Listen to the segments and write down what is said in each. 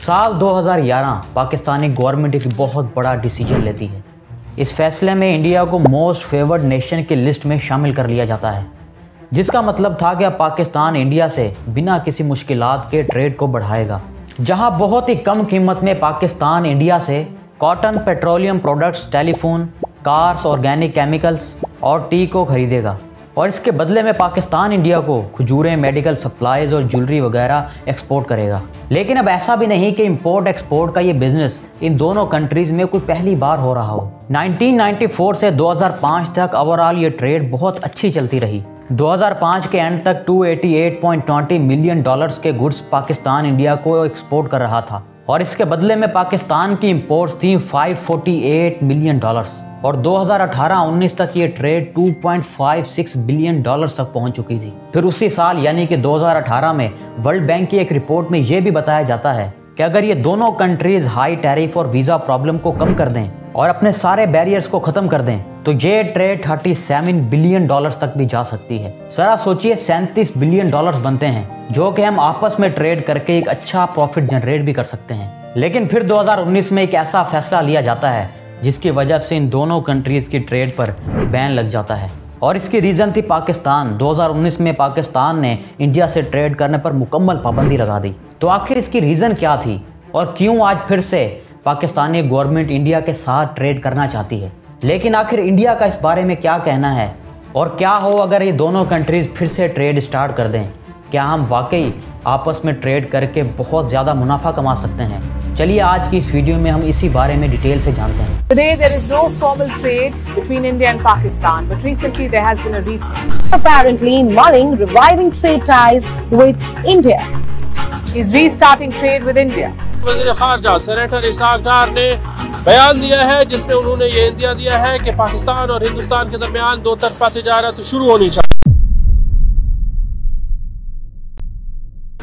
साल 2011 पाकिस्तानी गवर्नमेंट एक बहुत बड़ा डिसीजन लेती है। इस फैसले में इंडिया को मोस्ट फेवर्ड नेशन की लिस्ट में शामिल कर लिया जाता है, जिसका मतलब था कि अब पाकिस्तान इंडिया से बिना किसी मुश्किलात के ट्रेड को बढ़ाएगा। जहां बहुत ही कम कीमत में पाकिस्तान इंडिया से cotton, petroleum products, telephone, cars, organic chemicals और टी को खरीदेगा और इसके बदले में पाकिस्तान इंडिया को खजूरें, मेडिकल सप्लाईज और ज्वेलरी वगैरह एक्सपोर्ट करेगा। लेकिन अब ऐसा भी नहीं कि इंपोर्ट एक्सपोर्ट का ये बिजनेस इन दोनों कंट्रीज़ में कोई पहली बार हो रहा हो। 1994 से 2005 तक ओवरऑल ये ट्रेड बहुत अच्छी चलती रही। 2005 के एंड तक 288.20 मिलियन डॉलर्स के गुड्स पाकिस्तान इंडिया को एक्सपोर्ट कर रहा था और इसके बदले में पाकिस्तान की इंपोर्ट्स थी 548 मिलियन डॉलर्स और 2018-19 तक ये ट्रेड 2.56 बिलियन डॉलर्स तक पहुंच चुकी थी। फिर उसी साल यानी कि 2018 में वर्ल्ड बैंक की एक रिपोर्ट में ये भी बताया जाता है कि अगर ये दोनों कंट्रीज हाई टैरिफ और वीज़ा प्रॉब्लम को कम कर दें और अपने सारे बैरियर्स को ख़त्म कर दें तो ये ट्रेड 37 बिलियन डॉलर्स तक भी जा सकती है। जरा सोचिए 37 बिलियन डॉलर्स बनते हैं जो कि हम आपस में ट्रेड करके एक अच्छा प्रॉफिट जनरेट भी कर सकते हैं। लेकिन फिर 2019 में एक ऐसा फैसला लिया जाता है जिसकी वजह से इन दोनों कंट्रीज़ की ट्रेड पर बैन लग जाता है और इसकी रीज़न थी पाकिस्तान। 2019 में पाकिस्तान ने इंडिया से ट्रेड करने पर मुकम्मल पाबंदी लगा दी। तो आखिर इसकी रीज़न क्या थी और क्यों आज फिर से पाकिस्तानी गवर्नमेंट इंडिया के साथ ट्रेड करना चाहती है? लेकिन आखिर इंडिया का इस बारे में क्या कहना है और क्या हो अगर ये दोनों कंट्रीज़ फिर से ट्रेड स्टार्ट कर दें? क्या हम वाकई आपस में ट्रेड करके बहुत ज़्यादा मुनाफा कमा सकते हैं? चलिए आज की इस वीडियो में हम इसी बारे में डिटेल से जानते हैं। Today there is no formal trade between India and Pakistan, but recently there has been a rethink. Apparently mulling reviving trade ties with India. He's restarting trade with India. वज़ीर ख़ारजा senator Isaac डार ने बयान दिया है जिसमें उन्होंने ये India दिया है कि पाकिस्तान और हिंदुस्तान के दरमियान दो तरफा तिजारत शुरू होनी चाहिए।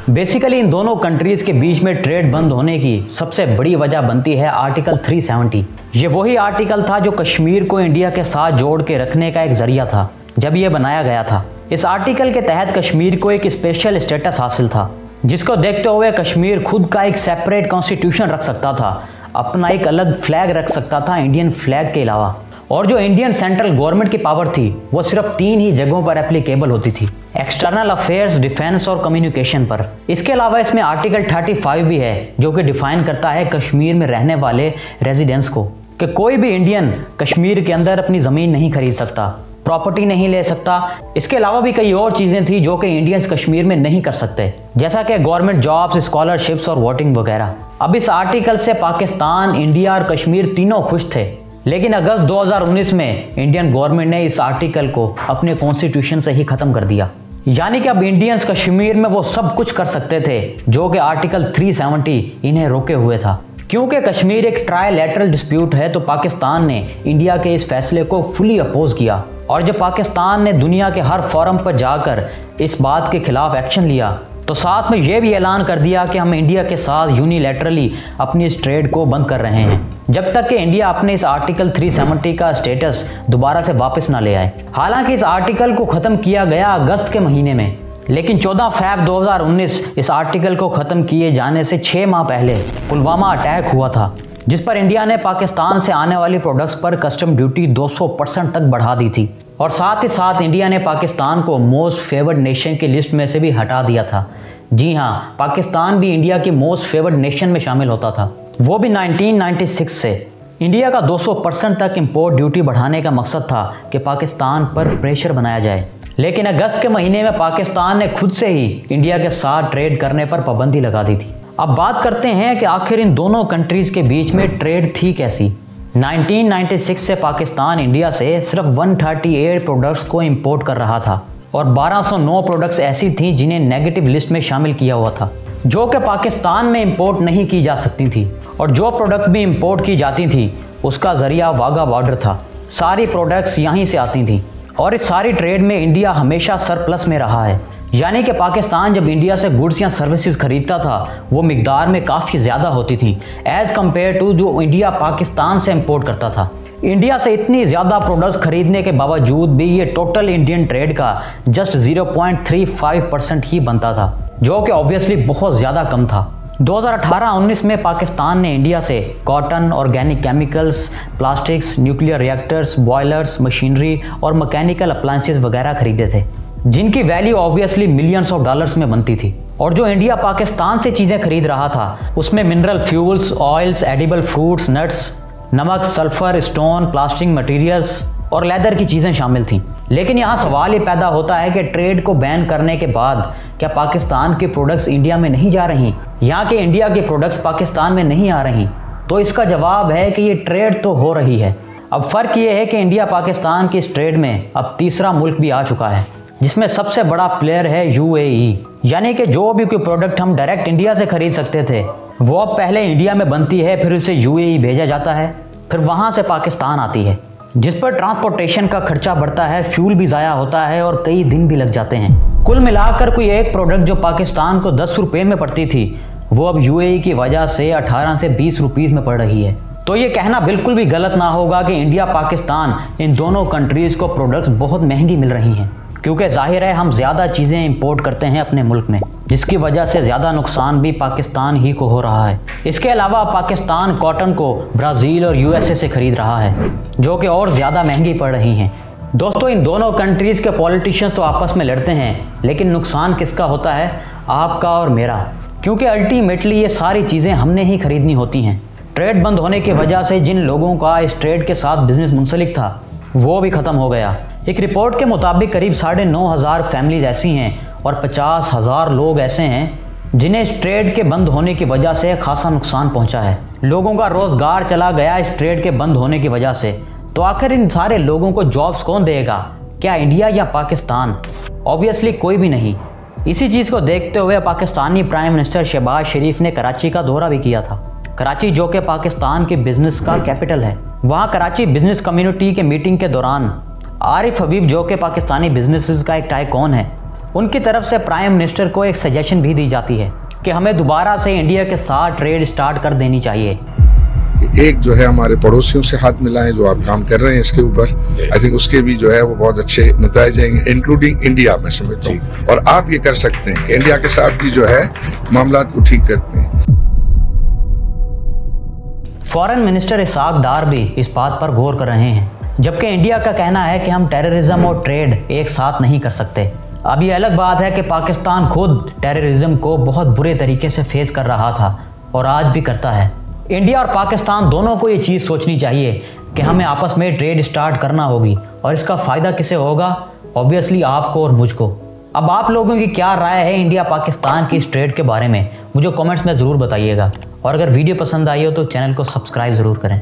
बेसिकली इन दोनों कंट्रीज़ के बीच में ट्रेड बंद होने की सबसे बड़ी वजह बनती है आर्टिकल 370। ये वही आर्टिकल था जो कश्मीर को इंडिया के साथ जोड़ के रखने का एक जरिया था जब ये बनाया गया था। इस आर्टिकल के तहत कश्मीर को एक स्पेशल स्टेटस हासिल था जिसको देखते हुए कश्मीर खुद का एक सेपरेट कॉन्स्टिट्यूशन रख सकता था, अपना एक अलग फ्लैग रख सकता था इंडियन फ्लैग के अलावा। और जो इंडियन सेंट्रल गवर्नमेंट की पावर थी वो सिर्फ 3 ही जगहों पर एप्लीकेबल होती थी, एक्सटर्नल अफेयर्स, डिफेंस और कम्युनिकेशन पर। इसके अलावा इसमें आर्टिकल 35 भी है जो कि डिफाइन करता है कश्मीर में रहने वाले रेजिडेंट्स को कि कोई भी इंडियन कश्मीर के अंदर अपनी ज़मीन नहीं खरीद सकता, प्रॉपर्टी नहीं ले सकता। इसके अलावा भी कई और चीज़ें थी जो कि इंडियंस कश्मीर में नहीं कर सकते, जैसा कि गवर्नमेंट जॉब्स, स्कॉलरशिप्स और वोटिंग वगैरह। अब इस आर्टिकल से पाकिस्तान, इंडिया और कश्मीर तीनों खुश थे, लेकिन अगस्त 2019 में इंडियन गवर्नमेंट ने इस आर्टिकल को अपने कॉन्स्टिट्यूशन से ही ख़त्म कर दिया। यानी कि अब इंडियंस कश्मीर में वो सब कुछ कर सकते थे जो कि आर्टिकल 370 इन्हें रोके हुए था। क्योंकि कश्मीर एक ट्राइलैटरल डिस्प्यूट है तो पाकिस्तान ने इंडिया के इस फैसले को फुली अपोज किया और जब पाकिस्तान ने दुनिया के हर फोरम पर जाकर इस बात के खिलाफ एक्शन लिया तो साथ में यह भी ऐलान कर दिया कि हम इंडिया के साथ यूनिलैटरली अपनी इस ट्रेड को बंद कर रहे हैं जब तक कि इंडिया अपने इस आर्टिकल 370 का स्टेटस दोबारा से वापस ना ले आए। हालांकि इस आर्टिकल को ख़त्म किया गया अगस्त के महीने में, लेकिन 14 फरवरी 2019 इस आर्टिकल को ख़त्म किए जाने से 6 माह पहले पुलवामा अटैक हुआ था जिस पर इंडिया ने पाकिस्तान से आने वाली प्रोडक्ट्स पर कस्टम ड्यूटी 200% तक बढ़ा दी थी और साथ ही साथ इंडिया ने पाकिस्तान को मोस्ट फेवर्ड नेशन की लिस्ट में से भी हटा दिया था। जी हाँ, पाकिस्तान भी इंडिया की मोस्ट फेवर्ड नेशन में शामिल होता था, वो भी 1996 से। इंडिया का 200% तक इंपोर्ट ड्यूटी बढ़ाने का मकसद था कि पाकिस्तान पर प्रेशर बनाया जाए, लेकिन अगस्त के महीने में पाकिस्तान ने खुद से ही इंडिया के साथ ट्रेड करने पर पाबंदी लगा दी थी। अब बात करते हैं कि आखिर इन दोनों कंट्रीज़ के बीच में ट्रेड थी कैसी। 1996 से पाकिस्तान इंडिया से सिर्फ 138 प्रोडक्ट्स को इंपोर्ट कर रहा था और 1209 प्रोडक्ट्स ऐसी थीं जिन्हें नेगेटिव लिस्ट में शामिल किया हुआ था जो कि पाकिस्तान में इंपोर्ट नहीं की जा सकती थी और जो प्रोडक्ट्स भी इंपोर्ट की जाती थी उसका ज़रिया वाघा बॉर्डर था। सारी प्रोडक्ट्स यहीं से आती थी और इस सारी ट्रेड में इंडिया हमेशा सरप्लस में रहा है। यानी कि पाकिस्तान जब इंडिया से गुड्स या सर्विसेज खरीदता था वो मिकदार में काफ़ी ज़्यादा होती थी एज़ कम्पेयर टू जो इंडिया पाकिस्तान से इंपोर्ट करता था। इंडिया से इतनी ज़्यादा प्रोडक्ट्स खरीदने के बावजूद भी ये टोटल इंडियन ट्रेड का जस्ट 0.35% ही बनता था जो कि ऑब्वियसली बहुत ज़्यादा कम था। 2018-19 में पाकिस्तान ने इंडिया से cotton, organic chemicals, plastics, nuclear reactors, boilers, machinery और मैकेनिकल अप्लायंसेस वगैरह खरीदे थे, जिनकी value obviously millions of dollars में बनती थी। और जो इंडिया पाकिस्तान से चीज़ें खरीद रहा था उसमें mineral fuels, oils, edible fruits, nuts, नमक, सल्फर, स्टोन, प्लास्टिक मटेरियल्स और लेदर की चीज़ें शामिल थीं। लेकिन यहाँ सवाल ये पैदा होता है कि ट्रेड को बैन करने के बाद क्या पाकिस्तान के प्रोडक्ट्स इंडिया में नहीं जा रही, यहाँ के इंडिया के प्रोडक्ट्स पाकिस्तान में नहीं आ रही? तो इसका जवाब है कि ये ट्रेड तो हो रही है। अब फ़र्क ये है कि इंडिया पाकिस्तान की इस ट्रेड में अब तीसरा मुल्क भी आ चुका है, जिसमें सबसे बड़ा प्लेयर है UAE। यानी कि जो भी कोई प्रोडक्ट हम डायरेक्ट इंडिया से खरीद सकते थे वो अब पहले इंडिया में बनती है, फिर उसे UAE भेजा जाता है, फिर वहाँ से पाकिस्तान आती है, जिस पर ट्रांसपोर्टेशन का खर्चा बढ़ता है, फ्यूल भी ज़ाया होता है और कई दिन भी लग जाते हैं। कुल मिलाकर कोई एक प्रोडक्ट जो पाकिस्तान को 10 रुपये में पड़ती थी वो अब UAE की वजह से 18 से 20 रुपीज़ में पड़ रही है। तो ये कहना बिल्कुल भी गलत ना होगा कि इंडिया पाकिस्तान इन दोनों कंट्रीज़ को प्रोडक्ट्स बहुत महंगी मिल रही हैं, क्योंकि जाहिर है हम ज़्यादा चीज़ें इंपोर्ट करते हैं अपने मुल्क में, जिसकी वजह से ज़्यादा नुकसान भी पाकिस्तान ही को हो रहा है। इसके अलावा पाकिस्तान कॉटन को ब्राज़ील और USA से ख़रीद रहा है, जो कि और ज़्यादा महंगी पड़ रही हैं। दोस्तों, इन दोनों कंट्रीज़ के पॉलिटिशियंस तो आपस में लड़ते हैं, लेकिन नुकसान किसका होता है? आपका और मेरा, क्योंकि अल्टीमेटली ये सारी चीज़ें हमने ही खरीदनी होती हैं। ट्रेड बंद होने की वजह से जिन लोगों का इस ट्रेड के साथ बिजनेस मुंसलिक था वो भी ख़त्म हो गया। एक रिपोर्ट के मुताबिक करीब 9,500 फैमिलीज ऐसी हैं और 50,000 लोग ऐसे हैं जिन्हें इस ट्रेड के बंद होने की वजह से खासा नुकसान पहुंचा है। लोगों का रोज़गार चला गया इस ट्रेड के बंद होने की वजह से। तो आखिर इन सारे लोगों को जॉब्स कौन देगा? क्या इंडिया या पाकिस्तान? ऑब्वियसली कोई भी नहीं। इसी चीज़ को देखते हुए पाकिस्तानी प्राइम मिनिस्टर शहबाज शरीफ ने कराची का दौरा भी किया था। कराची जो कि पाकिस्तान के बिजनेस का कैपिटल है, वहाँ कराची बिजनेस कम्युनिटी के मीटिंग के दौरान आरिफ हबीब जो कि पाकिस्तानी बिजनेसेस का एक टाइकॉन है, उनकी तरफ से प्राइम मिनिस्टर को एक सजेशन भी दी जाती है कि हमें दोबारा से इंडिया के साथ ट्रेड स्टार्ट कर देनी चाहिए। एक जो है हमारे पड़ोसियों से हाथ मिलाएं, जो आप काम कर रहे हैं इसके ऊपर, आई थिंक उसके भी जो है वो बहुत अच्छे नतीजे आएंगे, इंक्लूडिंग इंडिया मैं समझता हूँ। और आप ये कर सकते हैं कि इंडिया के साथ भी जो है मामला को ठीक करते हैं। फॉरेन मिनिस्टर इसाक डार भी इस बात पर गौर कर रहे हैं, जबकि इंडिया का कहना है कि हम टेररिज्म और ट्रेड एक साथ नहीं कर सकते। अब ये अलग बात है कि पाकिस्तान खुद टेररिज्म को बहुत बुरे तरीके से फेस कर रहा था और आज भी करता है। इंडिया और पाकिस्तान दोनों को ये चीज़ सोचनी चाहिए कि हमें आपस में ट्रेड स्टार्ट करना होगी, और इसका फ़ायदा किसे होगा? ऑब्वियसली आपको और मुझको। अब आप लोगों की क्या राय है इंडिया पाकिस्तान की इस ट्रेड के बारे में? मुझे कमेंट्स में ज़रूर बताइएगा, और अगर वीडियो पसंद आई हो तो चैनल को सब्सक्राइब ज़रूर करें।